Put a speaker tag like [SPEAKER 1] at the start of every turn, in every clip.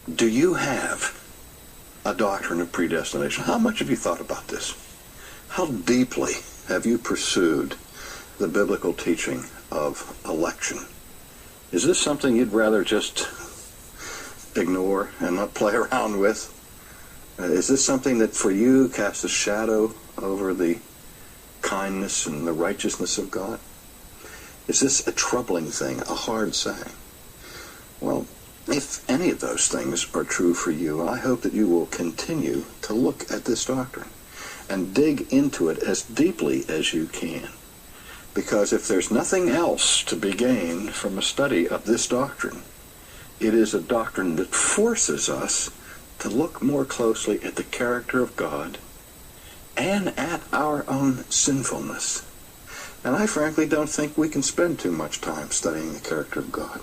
[SPEAKER 1] Do you have a doctrine of predestination? How much have you thought about this? How deeply have you pursued the biblical teaching of election? Is this something you'd rather just ignore and not play around with? Is this something that for you casts a shadow over the kindness and the righteousness of God? Is this a troubling thing, a hard saying? Well, if any of those things are true for you, I hope that you will continue to look at this doctrine and dig into it as deeply as you can. Because if there's nothing else to be gained from a study of this doctrine, it is a doctrine that forces us to look more closely at the character of God and at our own sinfulness. And I frankly don't think we can spend too much time studying the character of God.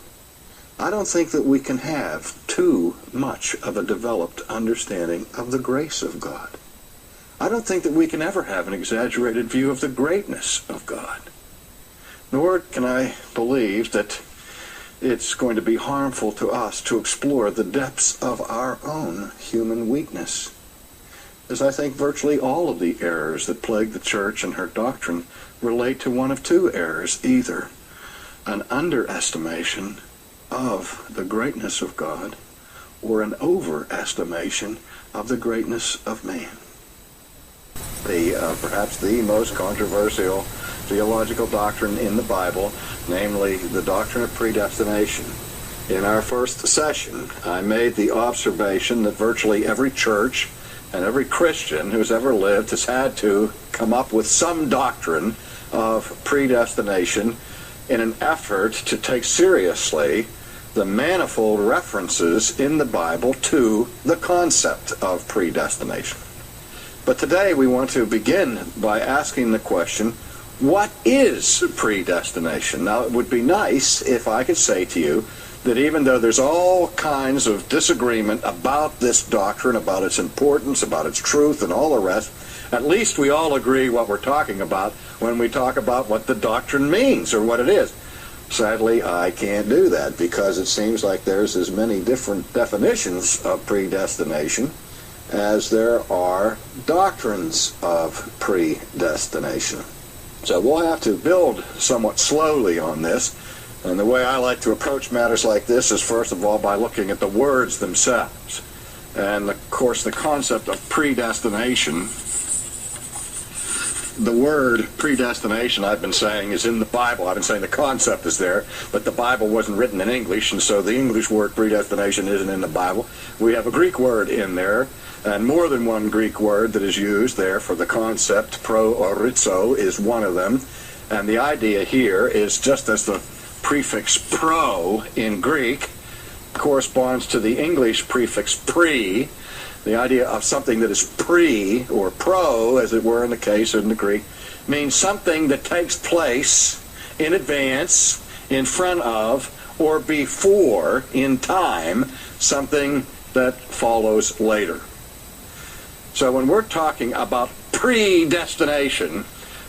[SPEAKER 1] I don't think that we can have too much of a developed understanding of the grace of God. I don't think that we can ever have an exaggerated view of the greatness of God. Nor can I believe that it's going to be harmful to us to explore the depths of our own human weakness. As I think virtually all of the errors that plague the church and her doctrine relate to one of two errors: either an underestimation of the greatness of God or an overestimation of the greatness of man. Perhaps the most controversial theological doctrine in the Bible, namely the doctrine of predestination. In our first session, I made the observation that virtually every church and every Christian who's ever lived has had to come up with some doctrine of predestination in an effort to take seriously the manifold references in the Bible to the concept of predestination. But today we want to begin by asking the question, what is predestination? Now, it would be nice if I could say to you that even though there's all kinds of disagreement about this doctrine, about its importance, about its truth, and all the rest, at least we all agree what we're talking about when we talk about what the doctrine means or what it is. Sadly, I can't do that because it seems like there's as many different definitions of predestination as there are doctrines of predestination. So we'll have to build somewhat slowly on this. And the way I like to approach matters like this is first of all by looking at the words themselves. And of course the concept of predestination, the word predestination, I've been saying, is in the Bible. I've been saying the concept is there, but the Bible wasn't written in English, and so the English word predestination isn't in the Bible. We have a Greek word in there, and more than one Greek word that is used there for the concept. Pro-orizo is one of them. And the idea here is just as the prefix pro in Greek corresponds to the English prefix pre, the idea of something that is pre or pro, as it were in the case in the Greek, means something that takes place in advance, in front of, or before, in time, something that follows later. So when we're talking about predestination,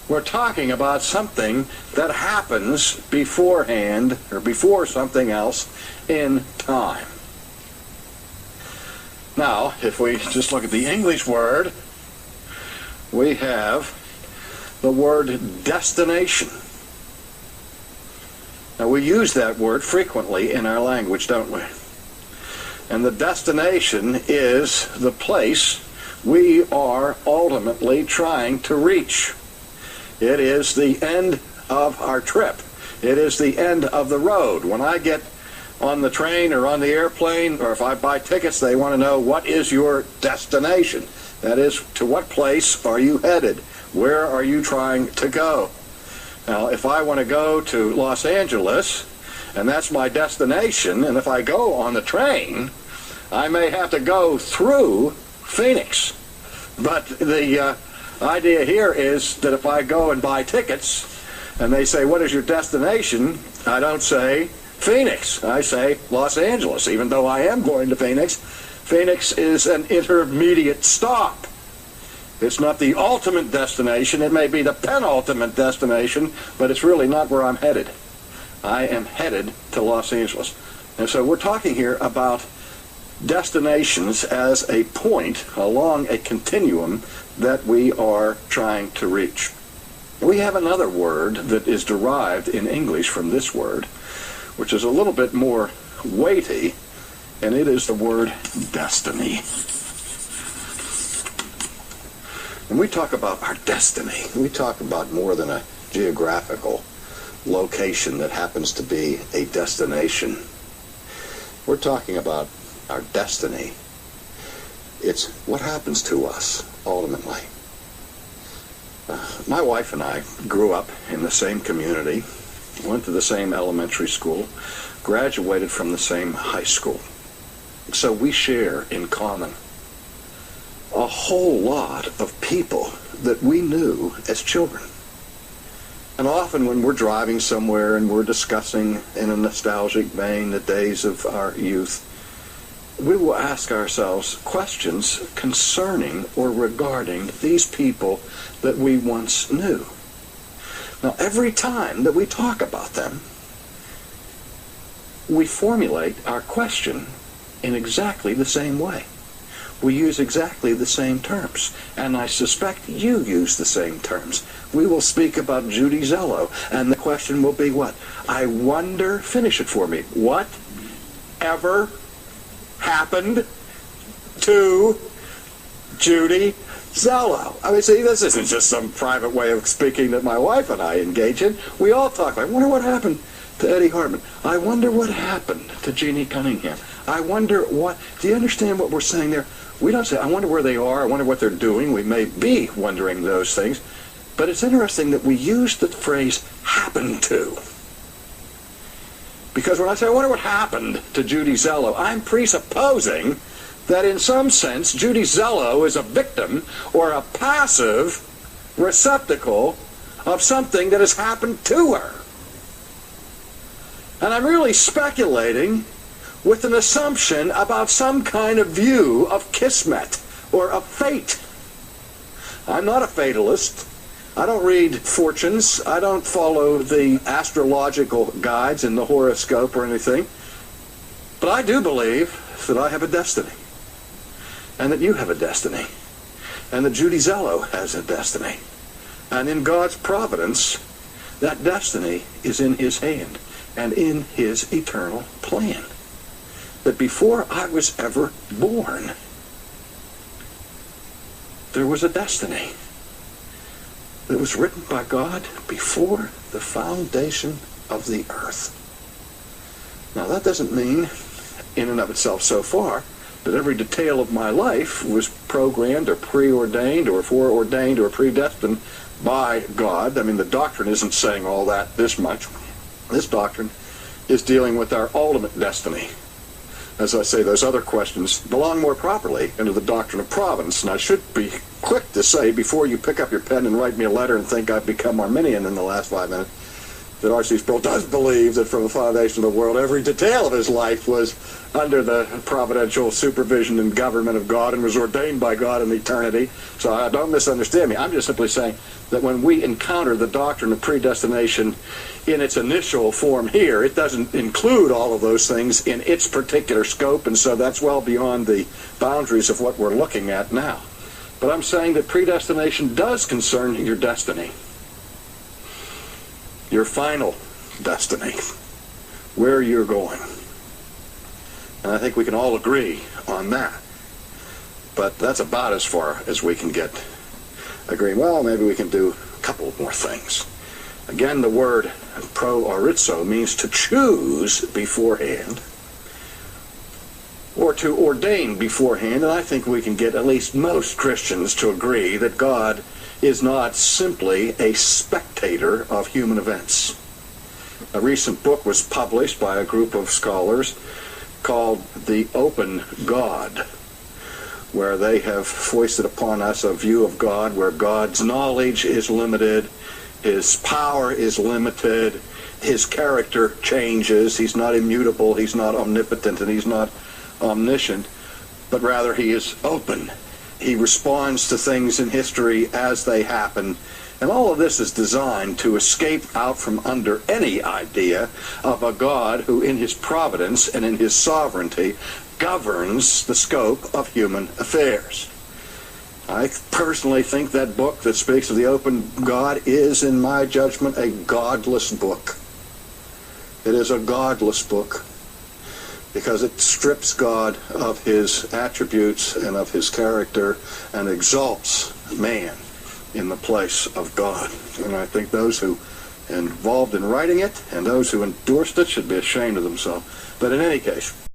[SPEAKER 1] we're talking about something that happens beforehand or before something else in time. Now, if we just look at the English word, we have the word destination. Now, we use that word frequently in our language, don't we? And the destination is the place we are ultimately trying to reach. It is the end of our trip. It is the end of the road. When I get on the train or on the airplane, or if I buy tickets, they want to know, what is your destination? That is, to what place are you headed? Where are you trying to go? Now, if I want to go to Los Angeles, and that's my destination, and if I go on the train, I may have to go through Phoenix. But the idea here is that if I go and buy tickets, and they say, what is your destination? I don't say Phoenix. I say Los Angeles. Even though I am going to Phoenix, Phoenix is an intermediate stop. It's not the ultimate destination. It may be the penultimate destination, but it's really not where I'm headed. I am headed to Los Angeles. And so we're talking here about destinations as a point along a continuum that we are trying to reach. We have another word that is derived in English from this word, which is a little bit more weighty, and it is the word destiny. When we talk about our destiny, we talk about more than a geographical location that happens to be a destination. We're talking about our destiny. It's what happens to us, ultimately. My wife and I grew up in the same community, went to the same elementary school, graduated from the same high school. So we share in common a whole lot of people that we knew as children. And often when we're driving somewhere and we're discussing in a nostalgic vein the days of our youth, we will ask ourselves questions concerning or regarding these people that we once knew. Now, every time that we talk about them, we formulate our question in exactly the same way. We use exactly the same terms, and I suspect you use the same terms. We will speak about Judy Zello, and the question will be what? I wonder, finish it for me, what ever happened to Judy Zello? I mean, see, this isn't just some private way of speaking that my wife and I engage in. We all talk. I wonder what happened to Eddie Hartman. I wonder what happened to Jeannie Cunningham. I wonder what... Do you understand what we're saying there? We don't say, I wonder where they are, I wonder what they're doing. We may be wondering those things. But it's interesting that we use the phrase happen to. Because when I say, I wonder what happened to Judy Zello, I'm presupposing that in some sense, Judy Zello is a victim or a passive receptacle of something that has happened to her. And I'm really speculating with an assumption about some kind of view of kismet or of fate. I'm not a fatalist. I don't read fortunes. I don't follow the astrological guides in the horoscope or anything. But I do believe that I have a destiny, and that you have a destiny, and that Judy Zello has a destiny. And in God's providence, that destiny is in His hand and in His eternal plan. That before I was ever born, there was a destiny that was written by God before the foundation of the earth. Now that doesn't mean, in and of itself so far, that every detail of my life was programmed or preordained or foreordained or predestined by God. I mean, the doctrine isn't saying all that this much. This doctrine is dealing with our ultimate destiny. As I say, those other questions belong more properly into the doctrine of providence. And I should be quick to say, before you pick up your pen and write me a letter and think I've become Arminian in the last 5 minutes, that R C Sproul does believe that from the foundation of the world, every detail of his life was under the providential supervision and government of God and was ordained by God in eternity. So don't misunderstand me. I'm just simply saying that when we encounter the doctrine of predestination in its initial form here, it doesn't include all of those things in its particular scope, and so that's well beyond the boundaries of what we're looking at now. But I'm saying that predestination does concern your destiny, your final destiny, where you're going. And I think we can all agree on that. But that's about as far as we can get agreeing. Well, maybe we can do a couple more things. Again, the word proorizo means to choose beforehand or to ordain beforehand. And I think we can get at least most Christians to agree that God is not simply a spectator of human events. A recent book was published by a group of scholars called The Open God, where they have foisted upon us a view of God where God's knowledge is limited, His power is limited, His character changes. He's not immutable, He's not omnipotent, and He's not omniscient, but rather He is open. He responds to things in history as they happen. And all of this is designed to escape out from under any idea of a God who in His providence and in His sovereignty governs the scope of human affairs. I personally think that book that speaks of the open God is, in my judgment, a godless book. It is a godless book because it strips God of his attributes and of his character and exalts man in the place of God. And I think those who involved in writing it and those who endorsed it should be ashamed of themselves. But in any case,